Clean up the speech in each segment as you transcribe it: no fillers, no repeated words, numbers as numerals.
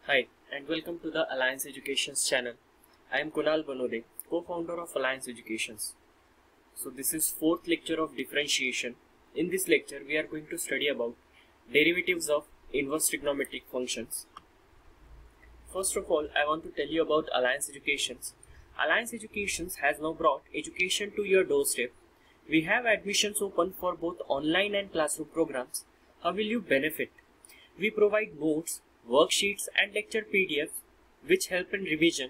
Hi, and welcome to the Alliance Educations channel. I am Kunal Banode, co-founder of Alliance Educations. So this is fourth lecture of differentiation. In this lecture, we are going to study about derivatives of inverse trigonometric functions. First of all, I want to tell you about Alliance Educations. Alliance Educations has now brought education to your doorstep. We have admissions open for both online and classroom programs. How will you benefit? We provide notes, worksheets and lecture PDFs which help in revision.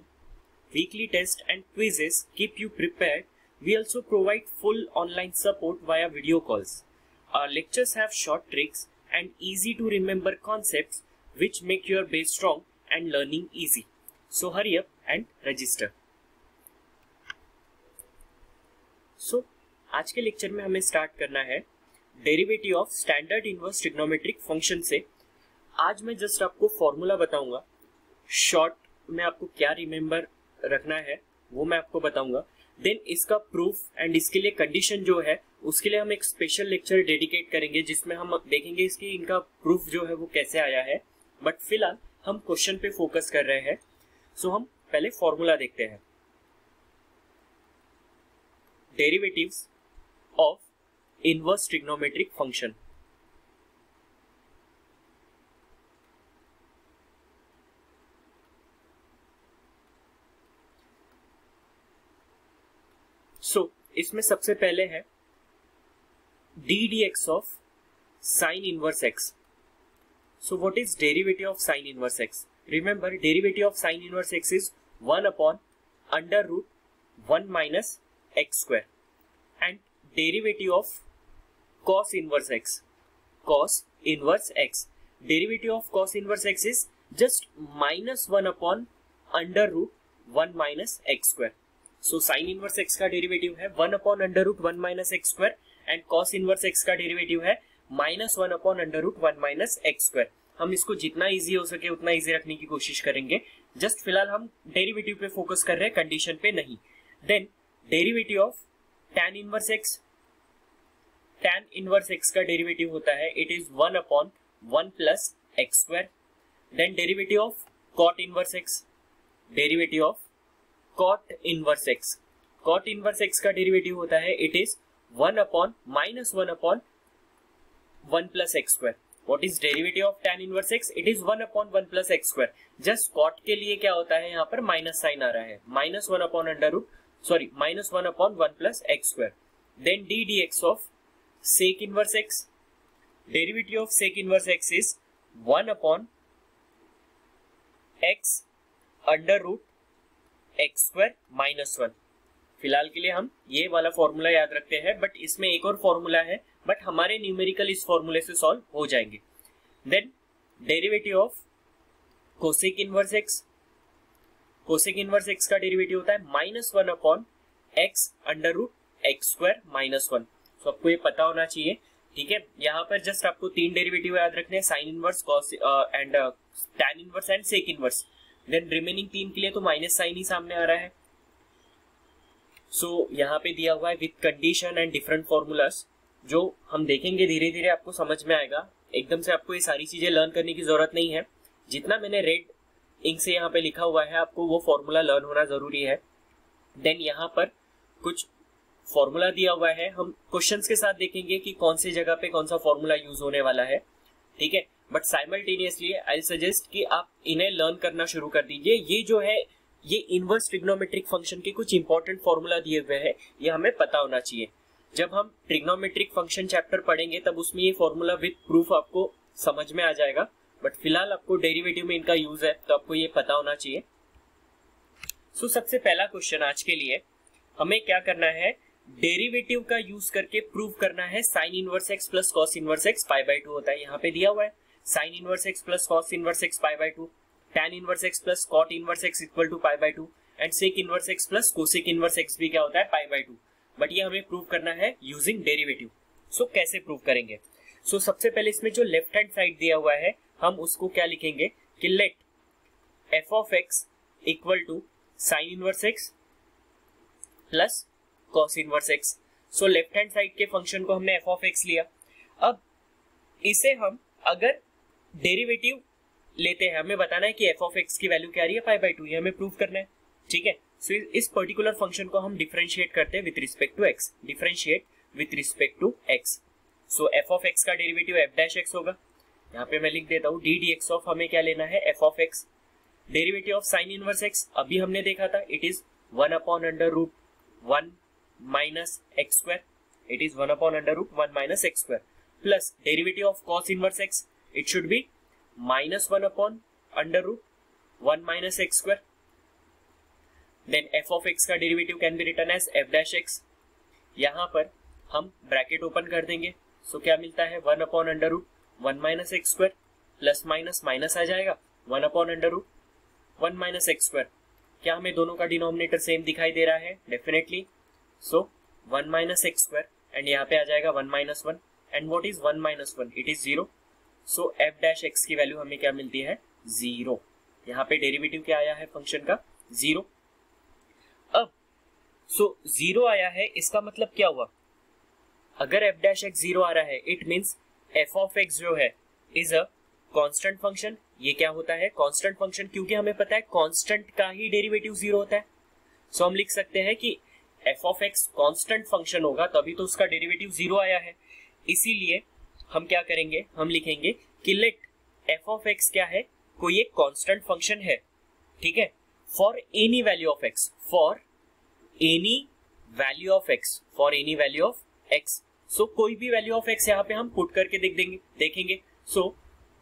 Weekly tests and quizzes keep you prepared. We also provide full online support via video calls. Our lectures have short tricks and easy to remember concepts which make your base strong and learning easy. So hurry up and register. So आज के lecture में हमें start करना है derivative of standard inverse trigonometric function से. आज मैं just आपको फॉर्मूला बताऊंगा. शॉर्ट में आपको क्या रिमेंबर रखना है वो मैं आपको बताऊंगा. देन इसका प्रूफ एंड इसके लिए कंडीशन जो है उसके लिए हम एक स्पेशल लेक्चर डेडिकेट करेंगे जिसमें हम देखेंगे इसकी इनका प्रूफ जो है वो कैसे आया है. बट फिलहाल हम क्वेश्चन पे फोकस कर रहे हैं. सो हम पहले फॉर्मूला देखते हैं. Derivatives of inverse trigonometric function. So इसमें सबसे पहले है d d x of sine inverse x. So what is derivative of sine inverse x? Remember derivative of sine inverse x is 1 upon under root 1 minus x square and derivative of cos inverse x. Cos inverse x. Derivative of cos inverse x is just minus 1 upon under root 1 minus x square. So sin inverse x का derivative है 1 upon under root 1 minus x square and cos inverse x का derivative है minus 1 upon under root 1 minus x square. हम इसको जितना easy हो सके उतना इजी रखने की कोशिश करेंगे. जस्ट फिलहाल हम डेरिवेटिव पे फोकस कर रहे हैं, कंडीशन पे नहीं. Then derivative of tan inverse x. tan inverse x का डेरिवेटिव होता है it is 1 upon 1 plus x square. Then derivative of cot inverse x. Derivative of cot inverse x. cot inverse x का derivative होता है it is 1 upon minus 1 upon 1 plus x square. What is derivative of tan inverse x? It is 1 upon 1 plus x square. Just cot के लिए क्या होता है यहाँ पर माइनस साइन आ रहा है, minus 1 upon under root minus 1 upon 1 plus x square. Then d d x of sec inverse x. Derivative of sec inverse x is 1 upon x under root x square minus 1. फिलहाल के लिए हम ये वाला formula याद रखते हैं, but इसमें एक और फॉर्मूला है बट हमारे न्यूमेरिकल इस फॉर्मूले से सॉल्व हो जाएंगे. Then derivative of cosec inverse x. Cosec inverse x का डेरिवेटिव होता है minus 1 upon x under root x square minus 1. तो आपको ये पता होना चाहिए. ठीक है, यहाँ पर जस्ट आपको तीन डेरिवेटिव याद रखने हैं, sine inverse, cos and tan inverse and sec inverse. Then remaining तीन के लिए तो माइनस साइन ही सामने आ रहा है. सो यहाँ पे दिया हुआ है with condition and different formulas जो हम देखेंगे धीरे धीरे आपको समझ में आएगा. एकदम से आपको ये सारी चीजें लर्न करने की जरूरत नहीं है. जितना मैंने रेड इंक से यहाँ पे लिखा हुआ है आपको वो फॉर्मूला लर्न होना जरूरी है. देन यहाँ पर कुछ फॉर्मूला दिया हुआ है, हम क्वेश्चंस के साथ देखेंगे कि कौन सी जगह पे कौन सा फॉर्मूला यूज होने वाला है. ठीक है, बट साइमल्टेनियसली आई सजेस्ट कि आप इन्हें लर्न करना शुरू कर दीजिए. ये जो है ये इनवर्स ट्रिग्नोमेट्रिक फंक्शन के कुछ इंपॉर्टेंट फॉर्मूला दिए हुए हैं, ये हमें पता होना चाहिए. जब हम ट्रिग्नोमेट्रिक फंक्शन चैप्टर पढ़ेंगे तब उसमें ये फॉर्मूला विद प्रूफ आपको समझ में आ जाएगा. बट फिलहाल आपको डेरिवेटिव में इनका यूज है तो आपको ये पता होना चाहिए. सो सबसे पहला क्वेश्चन आज के लिए हमें क्या करना है, डेरिवेटिव का यूज करके प्रूव करना है sine inverse x plus cos inverse x pi by 2 होता है. यहाँ पे दिया हुआ है sine inverse x plus cos inverse x pi by 2, tan inverse x plus cot inverse x equal to pi by 2 and sec inverse x plus cosec inverse x भी क्या होता है पाई बाय 2. बट ये हमें प्रूव करना है using derivative. सो कैसे prove करेंगे? सो सबसे पहले इसमें जो लेफ्ट हैंड साइड दिया हुआ है हम उसको क्या लिखेंगे कि let f of x equal to sine inverse x plus cos inverse x. So left hand side के फंक्शन को हमने f ऑफ x लिया. अब इसे हम अगर डेरिवेटिव लेते हैं, हमें बताना है कि एफ ऑफ एक्स की वैल्यू क्या आ रही है, पाई बाई टू, ये हमें प्रूव करना है, ठीक है। सो इस पर्टिकुलर फंक्शन को हम डिफरेंशिएट करते हैं with respect to x, differentiate with respect to x. So f of x का डेरिवेटिव एफ डैश एक्स होगा, यहाँ पे मैं लिख देता हूँ डी डी एक्स ऑफ, हमें क्या लेना है, f of x. Derivative of sine inverse x अभी हमने देखा था, it is 1 upon under root 1 minus x square, it is 1 upon under root 1 minus x square, plus derivative of cos inverse x, it should be -1 upon under root 1 minus x square. Then f of x का derivative can be written as f dash x, यहां पर हम bracket open कर देंगे, सो क्या मिलता है 1 upon under root 1 minus x square, plus minus minus आ जाएगा 1 upon under root 1 minus x square. क्या हमें दोनों का डिनोमिनेटर सेम दिखाई दे रहा है, definitely, so 1 minus x square and यहाँ पे आ जाएगा 1 minus 1, and what is 1 minus 1, it is 0। So F dash x की वैल्यू हमें क्या मिलती है, 0। यहाँ पे डेरिवेटिव क्या आया है फंक्शन का, 0। अब सो 0 आया है, इसका मतलब क्या हुआ, अगर एफ डैश एक्स 0 आ रहा है, it means F of x जो है इज अ कांस्टेंट फंक्शन। ये क्या होता है, कांस्टेंट फंक्शन, क्योंकि हमें पता है कांस्टेंट का ही डेरिवेटिव 0 होता है। सो हम लिख सकते हैं कि F of x constant function होगा, तभी तो उसका डेरिवेटिव 0 आया है। इसीलिए हम क्या करेंगे, हम लिखेंगे कि लेट एफ ऑफ एक्स क्या है, कोई एक कांस्टेंट फंक्शन है, ठीक है, for any value of x, for any value of x, for any value of x. So कोई भी वैल्यू ऑफ एक्स यहाँ पे हम पुट करके देखेंगे। सो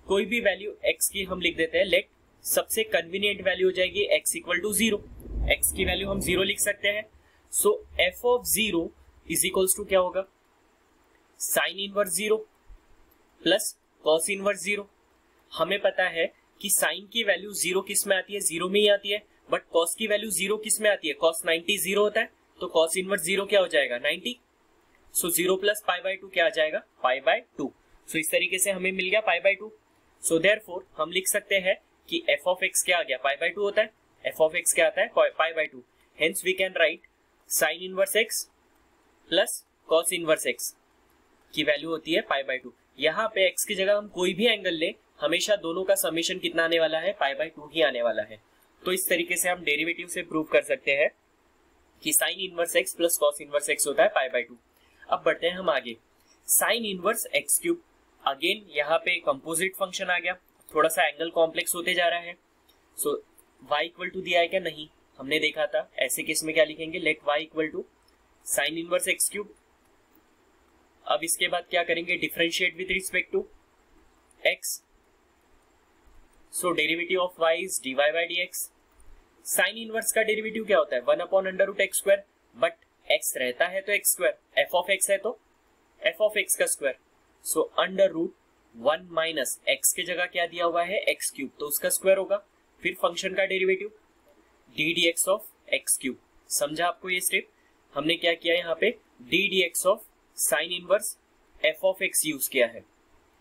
कोई भी वैल्यू एक्स की हम लिख देते हैं, लेट सबसे कन्वीनियंट वैल्यू हो जाएगी एक्स इक्वल टू 0, एक्स की वैल्यू हम 0 लिख सकते हैं। So f of 0 is equals to क्या होगा, sine inverse 0 plus cos inverse 0। हमें पता है कि साइन की वैल्यू 0 किस में आती है, 0 में ही आती है, बट कॉस की वैल्यू 0 किस में आती है, कॉस 90 0 होता है, तो कॉस इनवर्स 0 क्या हो जाएगा, 90। सो 0 प्लस पाई बाई 2 क्या आ जाएगा, पाई बाई 2। सो इस तरीके से हमें मिल गया पाई बाई 2। सो देयरफॉर हम लिख सकते हैं कि एफ ऑफ एक्स क्या आ गया, पाई बाई 2 होता है, एफ ऑफ एक्स क्या आता है, pi by 2। Hence we can write sine inverse x plus cos inverse x की वैल्यू होती है पाई बाई 2। यहाँ पे एक्स की जगह हम कोई भी एंगल ले, हमेशा दोनों का समेशन कितना आने वाला है, पाई बाई 2 ही आने वाला है। तो इस तरीके से हम डेरिवेटिव से प्रूव कर सकते हैं कि sign inverse x plus cos inverse x होता है पाई बाई 2। अब बढ़ते हैं हम आगे, sign inverse x cube, again यहाँ पे कंपोजिट फंक्शन आ गया, थोड़ा सा एंगल कॉम्प्लेक्स होते जा रहा है। सो y इक्वल टू दिया है क्या, नहीं, हमने देखा था, ऐसे केस में क्या लिखेंगे, let y equal to sine inverse x cube. अब इसके बाद क्या करेंगे, differentiate with respect to x। So derivative of y is dy by dx। Sine inverse का डेरिवेटिव क्या होता है, 1 upon under root x square, but x रहता है तो x square, f of x है तो f ऑफ x का square. So under root 1 minus x के जगह क्या दिया हुआ है, x क्यूब, तो उसका स्क्वायर होगा। फिर फंक्शन का derivative d d x of x cube. समझा आपको ये स्टेप, हमने क्या किया यहाँ पे, d d x of sine inverse f of x use किया है।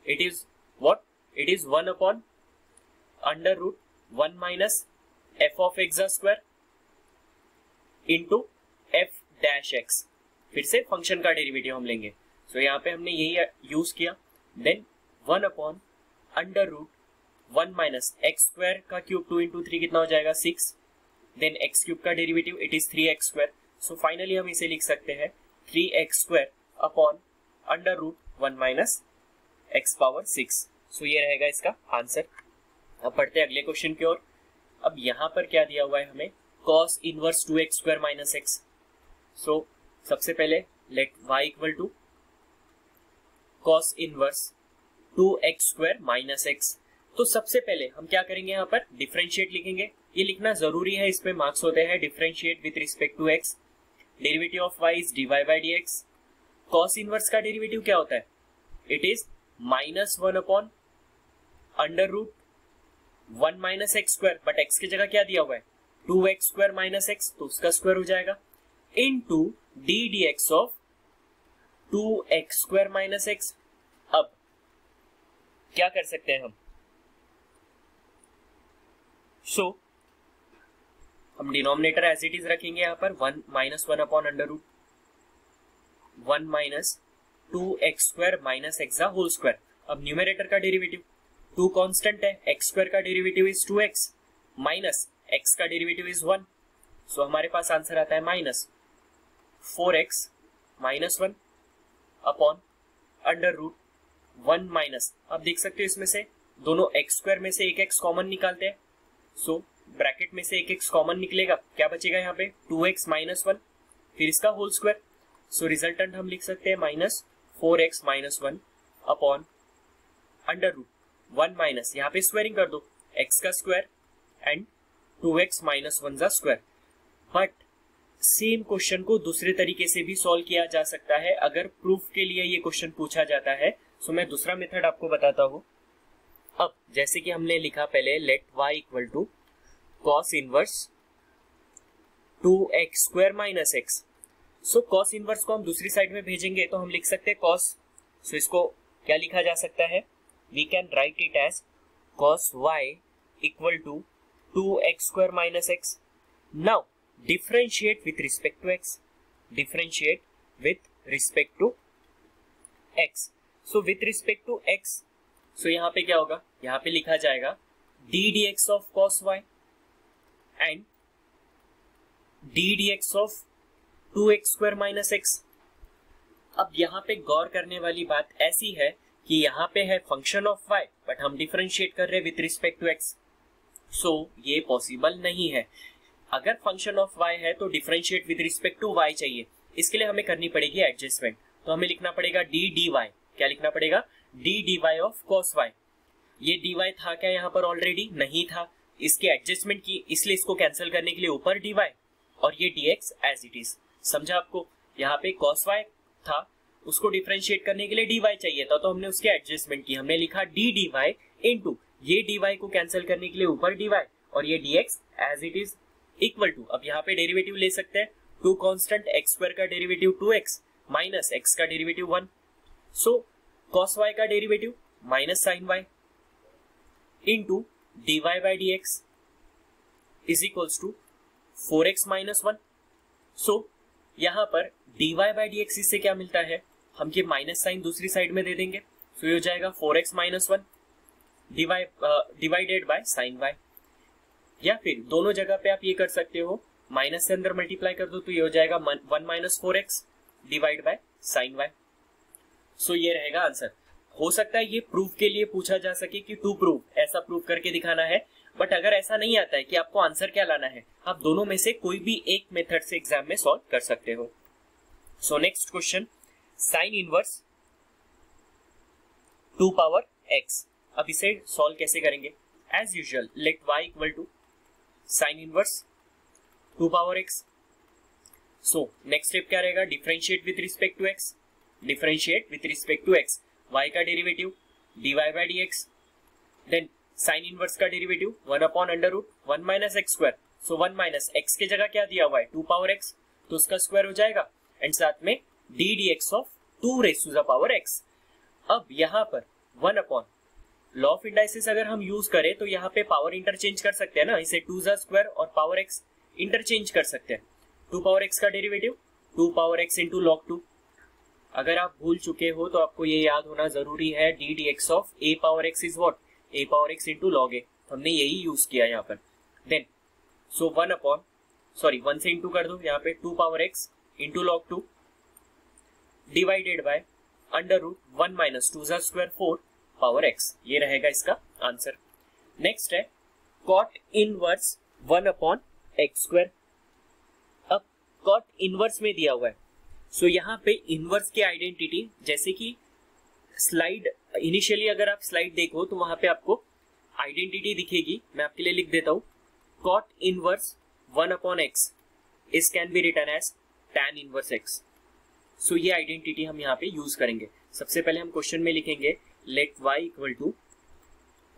It is what, it is 1 upon under root 1 minus f of x square into f dash x. फिर से फंक्शन का डेरिवेटिव हम लेंगे। सो यहाँ पे हमने यही यूज किया। Then 1 upon under root 1 minus x square का क्यूब 2 इंटू 3 कितना हो जाएगा, 6। देन एक्स क्यूब का derivative it is 3x square. So finally हम इसे लिख सकते हैं 3x square upon under root 1 minus x power 6। So ये रहेगा इसका आंसर। अब पढ़ते हैं अगले क्वेश्चन की ओर। अब यहाँ पर क्या दिया हुआ है हमें, cos inverse 2x square minus x. So सबसे पहले let y equal to cos inverse 2x square minus x. तो सबसे पहले हम क्या करेंगे, यहाँ पर डिफरेंशिएट लिखेंगे। ये लिखना जरूरी है, इस पे मार्क्स होते हैं। Differentiate with respect to x, derivative of y is dy by dx। cos inverse का डेरिवेटिव क्या होता है, it is -1 upon under root 1 minus x square, but x की जगह क्या दिया हुआ है, 2x स्क्वायर माइनस एक्स, तो उसका स्क्वायर हो जाएगा, into d d x of 2x square minus x. अब क्या कर सकते हैं हम, सो हम डिनोमिनेटर एज इट इज रखेंगे यहाँ पर 1 minus 1 upon under root 1 minus 2x square minus x whole square. अब न्यूमरेटर का डेरिवेटिव टू कांस्टेंट है, एक्स स्क्वायर का derivative is 2x minus x का डेरिवेटिव इज 1, सो हमारे पास आंसर आता है minus 4x minus 1 upon under root 1 minus, आप देख सकते हो इसमें से दोनों एक्स स्क्वायर में से एक एक्स कॉमन निकालते हैं, सो ब्रैकेट में से एक एक्स कॉमन निकलेगा, क्या बचेगा यहाँ पे 2x माइनस 1, फिर इसका होल स्क्वायर, सो रिजल्टेंट हम लिख सकते हैं minus 4x minus 1 upon under root 1 minus, यहाँ पे स्क्वायरिंग कर दो x का स्क्वायर एंड 2x माइनस 1 का स्क्वायर। बट सेम क्वेश्चन को दूसरे तरीके से भी सॉल्व किया जा सकता है अगर प्रूफ के लिए ये क्वेश्चन पूछा जाता है, सो मैं दूसरा मेथड आपको बताता हूँ। अब जैसे कि हमने लिखा पहले let y equal to cos inverse 2x square minus x, so cos inverse को हम दूसरी साइड में भेजेंगे तो हम लिख सकते हैं कॉस, सो इसको क्या लिखा जा सकता है, we can write it as cos y equal to 2x square minus x. Now differentiate with respect to x, differentiate with respect to x, so with respect to x, so यहाँ पे क्या होगा, यहाँ पे लिखा जाएगा d dx of cos y and d dx of 2x square minus x. अब यहाँ पे गौर करने वाली बात ऐसी है कि यहाँ पे है फंक्शन ऑफ y बट हम डिफरेंशिएट कर रहे हैं with respect to x, so ये पॉसिबल नहीं है। अगर फंक्शन ऑफ y है तो differentiate with respect to y चाहिए, इसके लिए हमें करनी पड़ेगी एडजस्टमेंट, तो हमें लिखना पड़ेगा d dy, क्या लिखना पड़ेगा d dy of cos y, ये dy था क्या यहाँ पर ऑलरेडी, नहीं था, इसके एडजस्टमेंट की, इसलिए इसको कैंसिल करने के लिए ऊपर dy और ये dx एज इट इज, समझा आपको, यहाँ पे cos y था उसको डिफरेंशिएट करने के लिए dy चाहिए था तो हमने उसके एडजस्टमेंट की, हमने लिखा d dy इनटू ये dy को कैंसिल करने के लिए ऊपर dy और ये dx as it is equal to, अब यहाँ पे डेरिवेटिव ले सकते हैं, टू कांस्टेंट x स्क्वायर का डेरिवेटिव 2x माइनस x का डेरिवेटिव 1, सो cos y का derivative minus sin y into dy by dx is equals to 4x minus 1, so यहाँ पर dy बाई dx इससे क्या मिलता है, हम ये माइनस साइन दूसरी साइड में दे देंगे, सो ये हो जाएगा 4x minus 1 divided by sine y, या फिर दोनों जगह पे आप ये कर सकते हो, माइनस से अंदर मल्टीप्लाई कर दो तो ये हो जाएगा 1 minus 4x divide by sign y, सो ये रहेगा आंसर। हो सकता है ये प्रूफ के लिए पूछा जा सके कि टू प्रूफ, ऐसा प्रूफ करके दिखाना है, बट अगर ऐसा नहीं आता है कि आपको आंसर क्या लाना है, आप दोनों में से कोई भी एक मेथड से एग्जाम में सॉल्व कर सकते हो। So next question, sine inverse 2 power x, अब इसे सॉल्व कैसे करेंगे, as usual let y equal to sine inverse 2 power x, so next step क्या रहेगा, differentiate with respect to x, differentiate with respect to x, y का derivative dy by dx, then sine inverse का derivative 1 upon under root 1 minus x square, so 1 minus x की जगह क्या दिया हुआ है 2 पावर x, तो उसका स्क्वायर हो जाएगा एंड साथ में d dx of 2 raise to the power x। अब यहाँ पर 1 अपॉन लॉ ऑफ इंडाइसिस अगर हम यूज करें तो यहाँ पे पावर इंटरचेंज कर सकते हैं ना, इसे 2 ज़ा स्क्वायर और पावर x इंटरचेंज कर सकते हैं, 2 पावर x का derivative 2 power x into log 2, अगर आप भूल चुके हो तो आपको ये याद होना जरूरी है, d dx of a power x is what, a power x into log a, हमने यही यूज किया यहाँ पर, देन सो 1 अपॉन, सॉरी 1 से इंटू कर दो यहाँ पे 2 power x into log 2 divided by under root 1 minus 2 ज़ा स्क्वायर 4 पावर x, ये रहेगा इसका आंसर। नेक्स्ट है cot inverse 1 upon x square, अब कॉट इनवर्स में दिया हुआ है, सो यहाँ पे इनवर्स की आइडेंटिटी, जैसे कि स्लाइड इनिशियली अगर आप स्लाइड देखो तो वहां पे आपको आइडेंटिटी दिखेगी, मैं आपके लिए लिख देता हूं, कॉट इनवर्स 1 अपॉन एक्स इस can be written as tan inverse x, so ये आइडेंटिटी हम यहाँ पे यूज करेंगे। सबसे पहले हम क्वेश्चन में लिखेंगे let y equal to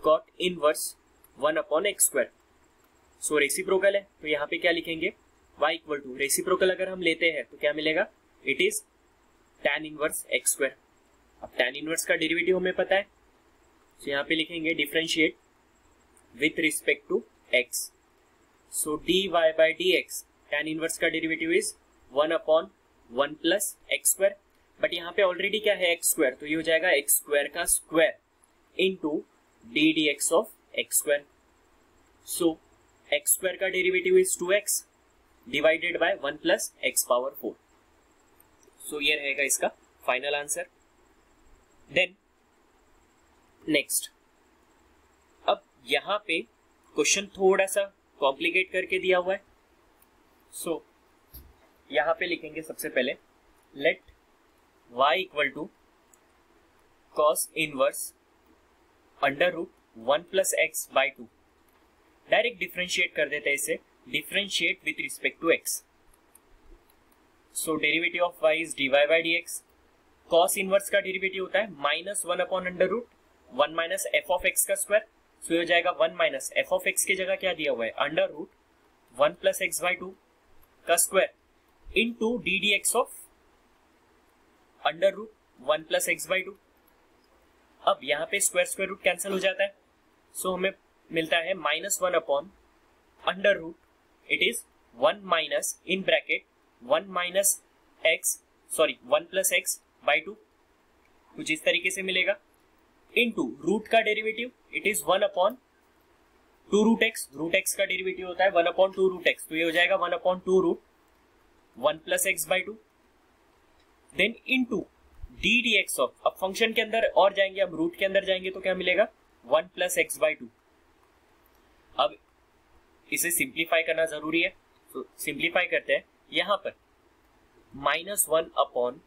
cot inverse 1 upon x square, so reciprocal है तो यहाँ पे क्या लिखेंगे y इक्वल टू, रेसिप्रोकल अगर हम लेते हैं तो क्या मिलेगा, it is tan inverse x square. अब tan इनवर्स का डेरिवेटिव हमें पता है, तो यहाँ पे लिखेंगे differentiate with respect to x, so dy by dx, tan inverse का derivative is 1 upon 1 plus x square, but यहाँ पे ऑलरेडी क्या है एक्स स्क्वायर, तो ये हो जाएगा एक्स स्क्वायर का square into d d x of x square. So x square का derivative is 2x divided by 1 plus x power 4. सो ये रहेगा इसका फाइनल आंसर. देन नेक्स्ट, अब यहां पे क्वेश्चन थोड़ा सा कॉम्प्लिकेट करके दिया हुआ है. सो यहां पे लिखेंगे सबसे पहले let y equal to cos inverse under root 1 plus x by 2. Direct differentiate कर देते हैं इसे, differentiate with respect to x. So derivative of y is dy by dx. Cos inverse का डेरिवेटिव होता है minus 1 upon under root 1 minus f of x का square. So ये हो जाएगा 1 माइनस एफ ऑफ एक्स की जगह क्या दिया हुआ है, under root 1 plus x by 2 का square into d d x of under root 1 plus x by 2. अब यहाँ पे स्क्वायर स्क्वायर रूट कैंसिल हो जाता है. सो हमें मिलता है minus 1 upon under root, it is 1 minus in bracket 1 minus x, sorry 1 plus x by 2, कुछ इस तरीके से मिलेगा, इनटू रूट का derivative it is 1 upon 2 root x. Root x का डेरिवेटिव होता है 1 अपॉन 2 रूट एक्स. तो ये हो जाएगा 1 upon 2 root 1 plus x by 2. Then into d d x of, अब फंक्शन के अंदर और जाएंगे, अब रूट के अंदर जाएंगे तो क्या मिलेगा 1 प्लस एक्स बाई 2. अब इसे सिंप्लीफाई करना जरूरी है, तो सिंप्लीफाई करते हैं. यहां पर माइनस 1 अपॉन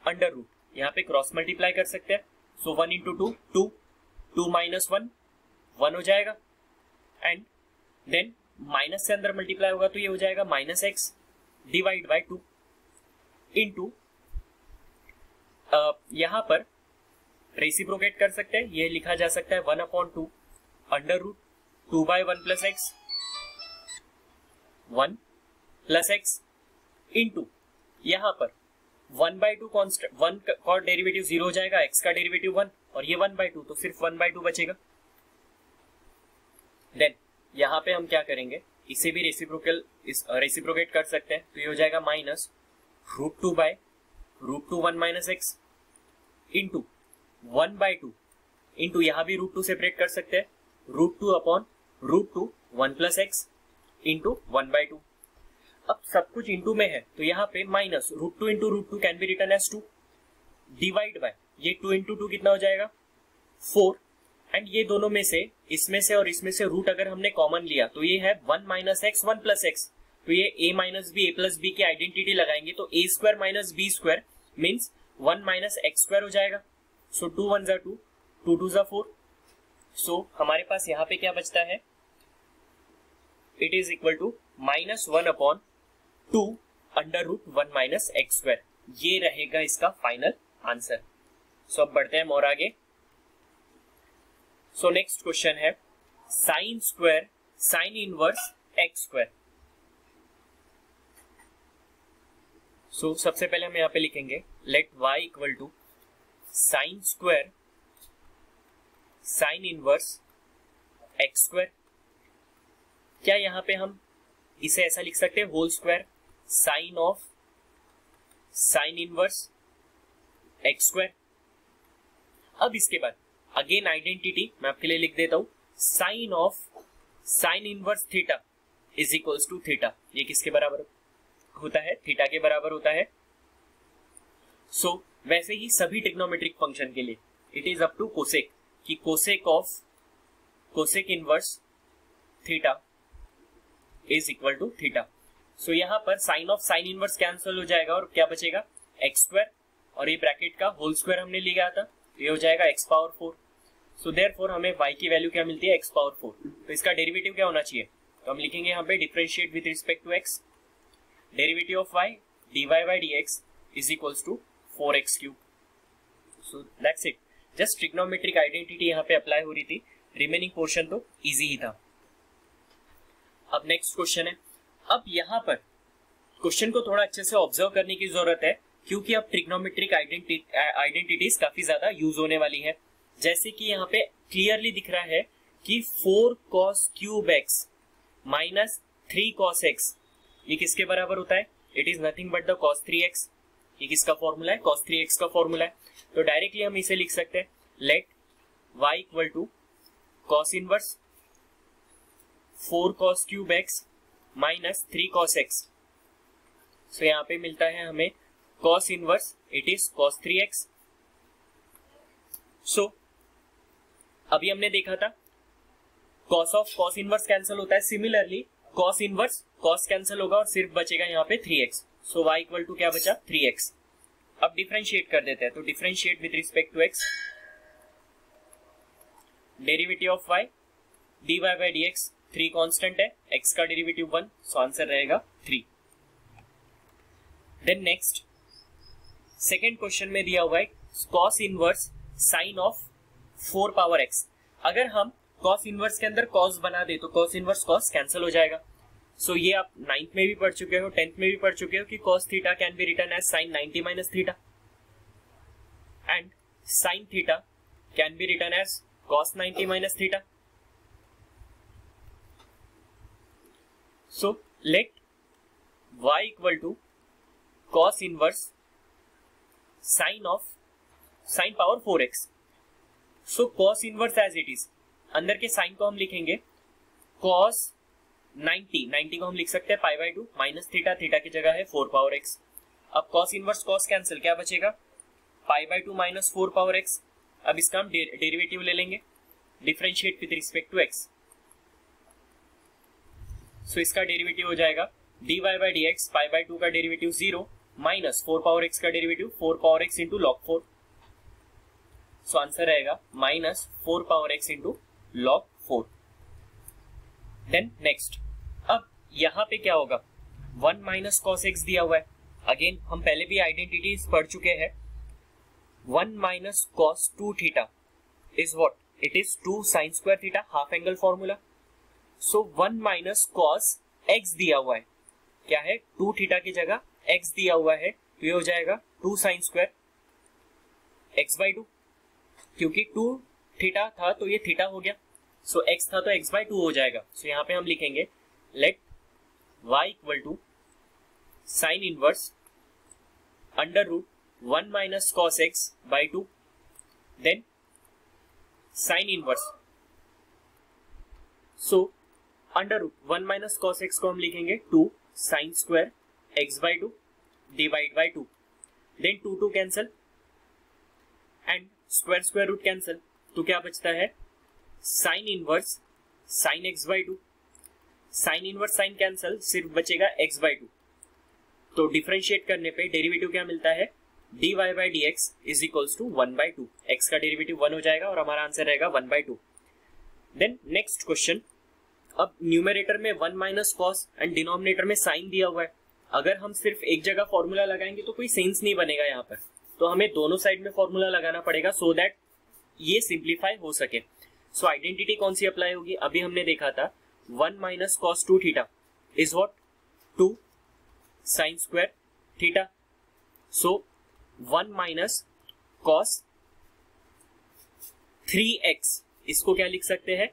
अंडर रूट, यहां पे क्रॉस मल्टीप्लाई कर सकते हैं. सो 1 इंटू 2 2, 2 माइनस 1 1 हो जाएगा, एंड देन माइनस से अंदर मल्टीप्लाई होगा तो ये हो जाएगा minus x divide by 2 into, यहां पर रेसिप्रोकेट कर सकते हैं, ये लिखा जा सकता है 1 upon 2 under root 2 by 1 plus x 1 plus x into, यहां पर 1 बाई 2 कॉन्स्टेंट, 1 का डेरिवेटिव 0 हो जाएगा, x का डेरिवेटिव 1 और ये 1 बाई 2, तो सिर्फ 1 बाई 2 बचेगा. देन यहां पे हम क्या करेंगे, इसे भी रेसिप्रोकेट कर सकते हैं, तो ये हो जाएगा minus root 2 by root 2 1 minus x into 1 by 2 into, यहां भी रूट 2 सेपरेट कर सकते हैं, root 2 upon root 2 1 plus x into 1 by 2. अब सब कुछ इंटू में है तो यहाँ पे minus root 2 into root 2 can be written as 2 divide by, ये 2 इंटू 2 कितना हो जाएगा 4, एंड ये दोनों में से, इसमें से और इसमें से रूट अगर हमने कॉमन लिया तो ये है 1 माइनस एक्स 1 प्लस एक्स. तो ये a minus b, a plus b की आइडेंटिटी लगाएंगे तो a square minus b square means 1 minus x square हो जाएगा. सो 2 1 जा 2, 2 2 जा 4. सो हमारे पास यहाँ पे क्या बचता है, it is equal to minus 1 upon 2 under root 1 minus x square. ये रहेगा इसका फाइनल आंसर. सो अब बढ़ते हैं और आगे. सो नेक्स्ट क्वेश्चन है sine square sine inverse x square. So सबसे पहले हम यहां पे लिखेंगे let y equal to sine square sine inverse x square. क्या यहां पे हम इसे ऐसा लिख सकते हैं whole square sine of sine inverse x square. अब इसके बाद अगेन आइडेंटिटी मैं आपके लिए लिख देता हूं, sine of sine inverse theta is equals to theta. ये किसके बराबर होता है, थीटा के बराबर होता है. सो वैसे ही सभी ट्रिग्नोमेट्रिक फंक्शन के लिए it is up to cosec, कि cosec of cosec inverse theta is equal to theta. So यहां पर sine of sine inverse cancel हो जाएगा और क्या बचेगा एक्स स्क्वायर, और ये ब्रैकेट का होल स्क्वायर हमने लिया था, ये हो जाएगा एक्स पावर 4. सो देयरफॉर हमें y की वैल्यू क्या मिलती है एक्स पावर 4. तो इसका डेरिवेटिव क्या होना चाहिए, तो हम लिखेंगे यहाँ पे differentiate with respect to x, derivative of y dy by dx is equals to 4x cube. So that's it. Just trigonometric identity यहाँ पे अप्लाई हो रही थी, रिमेनिंग पोर्शन तो इजी ही था. अब नेक्स्ट क्वेश्चन है. अब यहाँ पर क्वेश्चन को थोड़ा अच्छे से ऑब्जर्व करने की जरूरत है, क्योंकि अब ट्रिग्नोमेट्रिक आइडेंटिटीज काफी ज्यादा यूज होने वाली है. जैसे कि यहाँ पे क्लियरली दिख रहा है कि 4 cos cube x minus 3 cos x, ये किसके बराबर होता है, it is nothing but the cos 3x. ये किसका फॉर्मूला है, cos 3x का फॉर्मूला है. तो डायरेक्टली हम इसे लिख सकते हैं let y equal to cos inverse 4 cos cube x minus 3 cos x. So यहाँ पे मिलता है हमें cos inverse, it is cos 3x। So अभी हमने देखा था cos of cos inverse cancel होता है, similarly cos inverse cos cancel होगा और सिर्फ बचेगा यहाँ पे 3x। So y equal to क्या बचा 3x। अब डिफरेंशिएट कर देते हैं, तो differentiate with respect to x, derivative of y dy by dx, 3 constant है, x का डेरिवेटिव 1, सो आंसर रहेगा 3। देन नेक्स्ट सेकेंड क्वेश्चन में दिया हुआ है cos inverse sine of 4 power x। अगर हम cos इनवर्स के अंदर cos बना दे तो cos इनवर्स cos कैंसिल हो जाएगा। सो ये आप 9th में भी पढ़ चुके हो, 10th में भी पढ़ चुके हो कि cos theta can be written as sin 90 minus theta and sin theta can be written as cos 90 minus theta. So let y equal to cos inverse sine of sin power 4x। So cos inverse as it is, अंदर के sign को हम लिखेंगे cos 90 को हम लिख सकते हैं pi by 2 minus theta, theta की जगह है 4 पावर x। अब cos इनवर्स cos कैंसिल, क्या बचेगा pi by 2 minus 4 power x। अब इसका हम डेरिवेटिव ले लेंगे, differentiate with respect to x। सो इसका डेरिवेटिव हो जाएगा dy by dx, pi by 2 का डेरिवेटिव 0 माइनस 4 पावर x का derivative 4 power x into log 4। सो आंसर रहेगा minus 4 power x into log 4। Then next, अब यहां पे क्या होगा 1 माइनस कॉस एक्स दिया हुआ है। अगेन हम पहले भी आइडेंटिटीज पढ़ चुके हैं। 1 minus cos 2 theta is what, it is 2 sine square theta, half angle formula. So 1 minus cos x दिया हुआ है, क्या है 2 थीटा की जगह एक्स दिया हुआ है, तो ये हो जाएगा 2 साइन स्क्वायर एक्स बाई 2, क्योंकि 2 थीटा था तो ये थीटा हो गया। सो x था तो x बाई 2 हो जाएगा। सो यहाँ पे हम लिखेंगे let y equal to sine inverse under root 1 minus cos x by 2, then sine inverse. So under root 1 minus cos x को हम लिखेंगे 2 sine square x by 2 divide by 2, then 2 cancel and square square root cancel, तो क्या बचता है sine inverse sine x by 2, sine inverse sine cancel, सिर्फ बचेगा x by 2। तो डिफरेंशिएट करने पे डेरिवेटिव क्या मिलता है dy by dx is equals to 1 by 2, x का डेरिवेटिव 1 हो जाएगा और हमारा आंसर रहेगा 1 बाई 2। देन नेक्स्ट क्वेश्चन, अब न्यूमरेटर में 1 माइनस कॉस एंड डिनोमिनेटर में साइन दिया हुआ है। अगर हम सिर्फ एक जगह फॉर्मूला लगाएंगे तो कोई सेंस नहीं बनेगा यहाँ पर, तो हमें दोनों साइड में फॉर्मूला लगाना पड़ेगा सो दैट ये सिंप्लीफाई हो सके। सो आइडेंटिटी कौन सी अप्लाई होगी, अभी हमने देखा था 1 minus cos 2 theta is what 2 sine square theta. So 1 minus cos 3x, इसको क्या लिख सकते हैं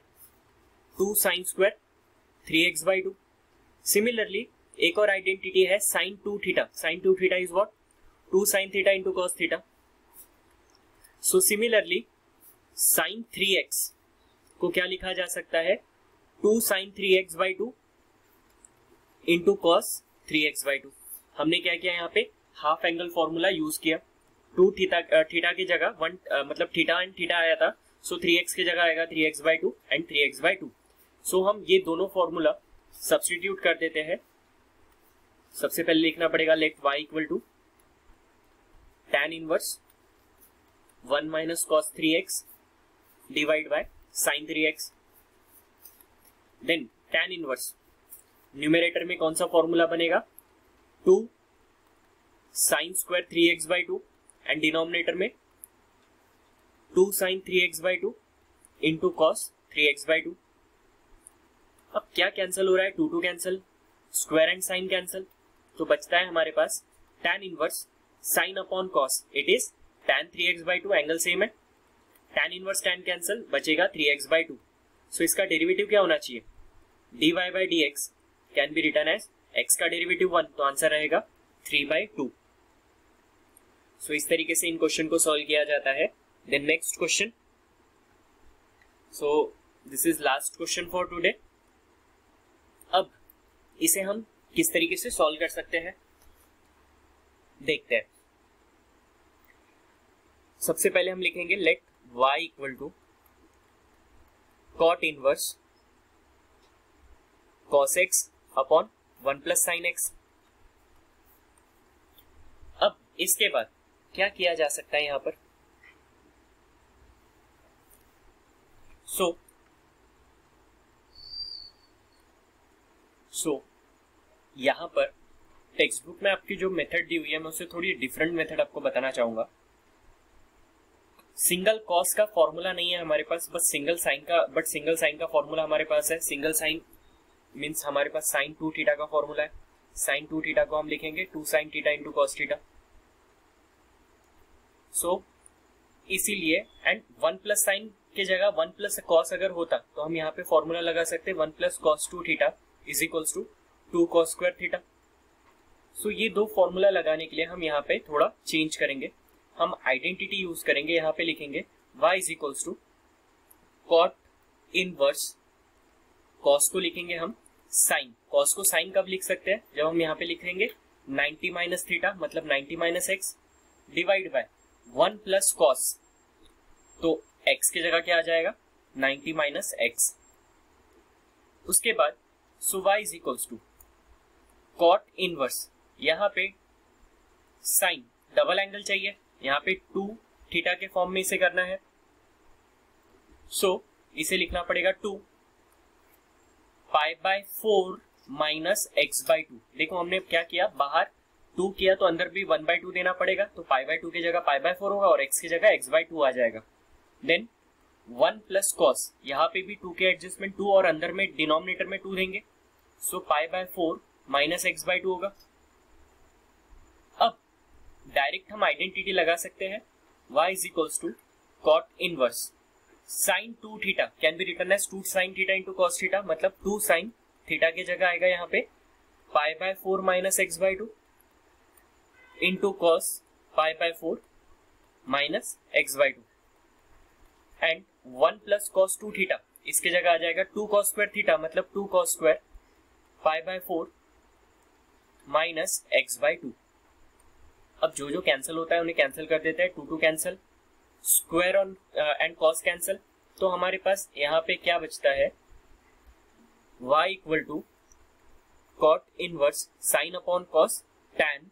2 sine square 3x by 2। Similarly एक और आइडेंटिटी है sine 2 theta, sine 2 theta is what 2 sine theta into cos theta. So similarly sine 3x को क्या लिखा जा सकता है 2 sine 3x by 2 into cos 3x by 2। हमने क्या किया यहाँ पे हाफ एंगल फॉर्मूला यूज किया, 2 थीटा की जगह 1 मतलब थीटा एंड थीटा आया था, सो 3x की जगह आएगा 3x by 2 and 3x by 2। सो हम ये दोनों फॉर्मूला सब्स्टिट्यूट कर देते हैं। सबसे पहले लिखना पड़ेगा let y equal to tan inverse 1 minus cos 3x divide by sine 3x, then tan inverse numerator में कौन सा फॉर्मूला बनेगा 2 sine square 3x by 2 and denominator में 2 sine 3x by 2 into cos 3x by 2। अब क्या cancel हो रहा है 2 cancel, square and sine cancel, तो बचता है हमारे पास tan inverse sine upon cos, it is tan 3x by 2, angle same है, tan इनवर्स tan कैंसिल, बचेगा 3x बाई 2। सो इसका डेरिवेटिव क्या होना चाहिए dy by dx can be written as x का डेरिवेटिव 1, तो आंसर रहेगा 3 बाई 2। सो इस तरीके से इन क्वेश्चन को सॉल्व किया जाता है। Then next question, so this is last question for today. अब इसे हम किस तरीके से सॉल्व कर सकते हैं देखते हैं। सबसे पहले हम लिखेंगे let y equal to cot inverse cos x upon 1 plus sine x। अब इसके बाद क्या किया जा सकता है यहां पर, सो यहां पर टेक्स्ट बुक में आपकी जो मेथड दी हुई है मैं उससे थोड़ी डिफरेंट मेथड आपको बताना चाहूंगा। सिंगल कॉस का फॉर्मूला नहीं है हमारे पास, बस सिंगल साइन का फॉर्मूला हमारे पास है। सिंगल साइन मीन्स हमारे पास साइन 2 थीटा का फॉर्मूला है। साइन 2 थीटा को हम लिखेंगे 2 sine theta into cos theta. So इसीलिए एंड 1 प्लस साइन की जगह 1 प्लस कॉस अगर होता तो हम यहाँ पे फॉर्मूला लगा सकते हैं 1 plus cos 2 theta is equals to 2 cos square theta. So ये दो फॉर्मूला लगाने के लिए हम यहाँ पे थोड़ा चेंज करेंगे, हम आइडेंटिटी यूज करेंगे। यहाँ पे लिखेंगे y is equals to cot inverse cos को लिखेंगे हम साइन। कॉस को साइन कब लिख सकते हैं, जब हम यहाँ पे लिखेंगे 90 माइनस थीटा मतलब 90 minus x divide by 1 plus cos, तो x की जगह क्या आ जाएगा 90 माइनस एक्स। उसके बाद so y is equals to cot inverse, यहाँ पे साइन डबल एंगल चाहिए, यहाँ पे 2 थीटा के फॉर्म में इसे करना है। सो इसे लिखना पड़ेगा 2 pi by 4 minus x by 2। देखो हमने क्या किया, बाहर 2 किया तो अंदर भी 1 बाय 2 देना पड़ेगा, तो पाई बाय 2 की जगह पाई बाय 4 होगा और x की जगह x बाय 2 आ जाएगा। देन 1 प्लस कॉस, यहाँ पे भी 2 के एडजस्टमेंट 2 और अंदर में डिनोमिनेटर में 2 देंगे, so pi by 4 minus x by 2 होगा। अब डायरेक्ट हम आइडेंटिटी लगा सकते हैं y is equals to cot inverse sine 2 theta can be written as 2 sine theta into cos theta, मतलब 2 साइन थीटा की जगह आएगा यहाँ पे pi by 4 minus x by 2 into cos pi by 4 minus x by 2 and 1 plus cos 2 theta इसकी जगह आ जाएगा 2 cos square theta मतलब 2 cos square pi by 4 minus x by 2। अब जो जो कैंसिल होता है उन्हें कैंसिल कर देते हैं, 2 2 cancel, square on and cos cancel, तो हमारे पास यहाँ पे क्या बचता है y equal to cot inverse sine upon cos tan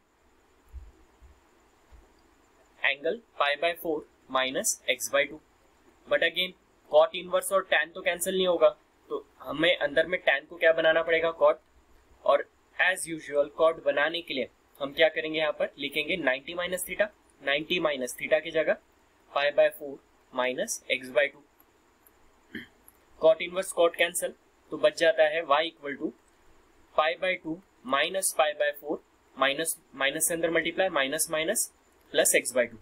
angle pi by 4 minus x by 2। But again cot inverse और टैन तो कैंसिल नहीं होगा, तो हमें अंदर में टैन को क्या बनाना पड़ेगा कॉट, और एज यूजुअल कॉट बनाने के लिए हम क्या करेंगे, यहाँ पर लिखेंगे 90 माइनस थीटा, 90 माइनस थीटा की जगह pi by 4 minus x by 2। Cot inverse cot cancel, तो बच जाता है y equal to pi by 2 minus pi by 4 minus minus से अंदर multiply minus minus plus x by 2।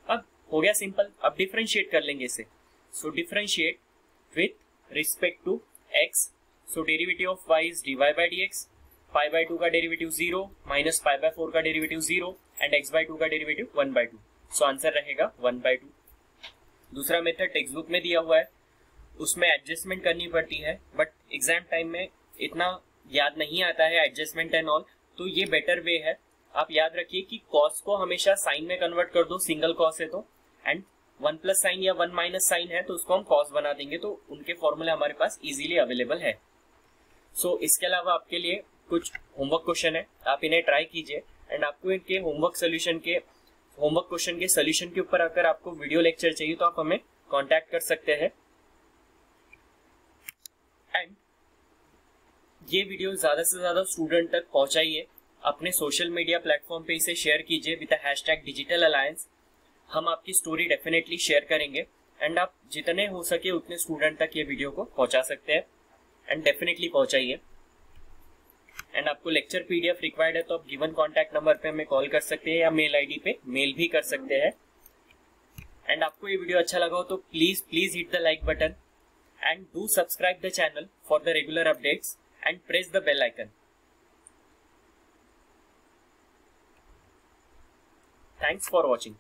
अब हो गया सिंपल, अब डिफरेंशिएट कर लेंगे इसे। So differentiate with respect to x, so derivative of y is dy by dx, pi by 2 का डेरिवेटिव 0 माइनस पाई बाय 4 का डेरिवेटिव 0 एंड x बाय 2 का डेरिवेटिव 1 बाय 2, सो आंसर रहेगा 1 बाय 2। दूसरा मेथड टेक्स्ट बुक में दिया हुआ है, उसमें एडजस्टमेंट करनी पड़ती है, बट एग्जाम टाइम में इतना याद नहीं आता है एडजस्टमेंट एंड ऑल, तो ये बेटर वे है। आप याद रखिए कि कॉस को हमेशा साइन में कन्वर्ट कर दो, सिंगल कॉस है तो, एंड 1 प्लस साइन या 1 माइनस साइन है तो उसको हम कॉस बना देंगे, तो उनके फॉर्मूले हमारे पास इजीली अवेलेबल है। सो इसके अलावा आपके लिए कुछ होमवर्क क्वेश्चन है, आप इन्हें ट्राई कीजिए एंड आपको इनके होमवर्क क्वेश्चन के सोल्यूशन के ऊपर अगर आपको वीडियो लेक्चर चाहिए तो आप हमें कांटेक्ट कर सकते हैं। एंड ये वीडियो ज्यादा से ज्यादा स्टूडेंट तक पहुंचाइए, अपने सोशल मीडिया प्लेटफॉर्म पे इसे शेयर कीजिए विद हैशटैग डिजिटल अलायंस। हम आपकी स्टोरी डेफिनेटली शेयर करेंगे एंड आप जितने हो सके उतने स्टूडेंट तक ये वीडियो को पहुंचा सकते हैं एंड डेफिनेटली पहुंचाइए। एंड आपको लेक्चर पीडीएफ रिक्वायर्ड है तो आप गिवन कॉन्टैक्ट नंबर पे हमें कॉल कर सकते हैं या मेल आईडी पे मेल भी कर सकते हैं। एंड आपको ये वीडियो अच्छा लगा हो तो please hit the like button and do subscribe the channel for the regular updates and press the bell icon. Thanks for watching.